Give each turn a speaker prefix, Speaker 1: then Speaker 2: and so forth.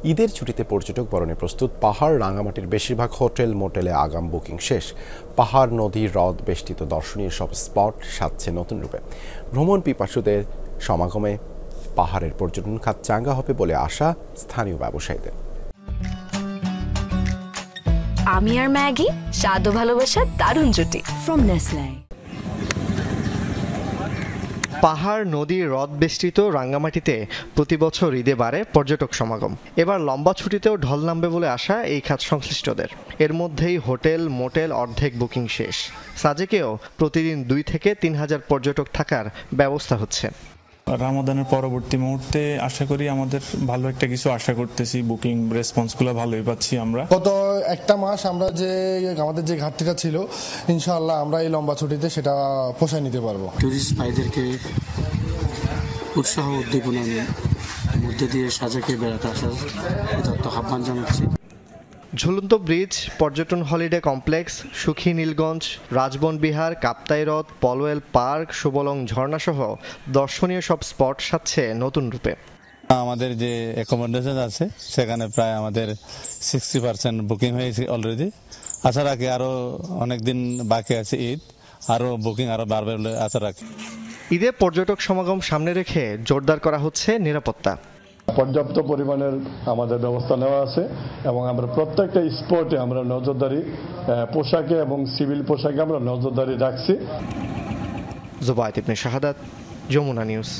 Speaker 1: ঈদের ছুটিতে পর্যটক বরণে প্রস্তুত পাহাড়। রাঙামাটির বেশিরভাগ হোটেল মোটেলে আগাম বুকিং শেষ। পাহাড়, নদী, হ্রদ বেষ্টিত দর্শনীয় সব স্পট সাজছে নতুন রূপে। ভ্রমণ পিপাসুদের সমাগমে পাহাড়ের পর্যটন খাত চাঙ্গা হবে বলে আশা স্থানীয় ব্যবসায়ীদের।
Speaker 2: আমি আর ম্যাগি, স্বাদ ও ভালোবাসার দারুণ জুটি ফ্রম নেসলে।
Speaker 3: পাহাড়, নদী, হ্রদ বেষ্টিত রাঙ্গামাটিতে প্রতি বছর ঈদে বাড়ে পর্যটক সমাগম। এবার লম্বা ছুটিতেও ঢল নামবে বলে আশা এই খাত সংশ্লিষ্টদের। এর মধ্যেই হোটেল মোটেল অর্ধেক বুকিং শেষ। সাজেকেও প্রতিদিন 2 থেকে 3 হাজার পর্যটক থাকার ব্যবস্থা হচ্ছে।
Speaker 4: রামাদানের পরবর্তী মুহূর্তে আশা করি আমাদের ভালো একটা কিছু আশা করতেছি। বুকিং রেসপন্সগুলো ভালোই পাচ্ছি আমরা।
Speaker 5: গত একটা মাস আমরা আমাদের যে ঘাটতিটা ছিল, ইনশাআল্লাহ আমরা এই লম্বা ছুটিতে সেটা পোষায় নিতে পারবো।
Speaker 6: টুরিস্ট ভাইদেরকে উৎসাহ উদ্দীপনার মধ্যে দিয়ে সাজেকে বেড়াতে আসার আহ্বান জানাচ্ছি।
Speaker 3: ঝুলন্ত ব্রিজ, পর্যটন হলিডে কমপ্লেক্স, সুখী নীলগঞ্জ, রাজবন বিহার, কাপ্তাই হ্রদ, পলওয়েল পার্ক, সুবলং ঝর্ণা সহ দর্শনীয় সব স্পট সাজছে নতুন রূপে।
Speaker 7: আমাদের যে অ্যাকোমোডেশন আছে সেখানে প্রায় আমাদের 60% বুকিং হয়েছে অলরেডি। আশা রাখি আরো অনেক দিন বাকি আছে ঈদ, আরো বুকিং আরো বাড়বে বলে আশা রাখি।
Speaker 3: ঈদে পর্যটক সমাগম সামনে রেখে জোরদার করা হচ্ছে নিরাপত্তা।
Speaker 8: পর্যাপ্ত পরিমাণের আমাদের ব্যবস্থা নেওয়া আছে এবং আমরা প্রত্যেকটা স্পটে আমরা নজরদারি পোশাকে এবং সিভিল পোশাকে আমরা নজরদারি রাখছি।
Speaker 3: জুবায়েত ইবনে শাহাদাত, যমুনা নিউজ।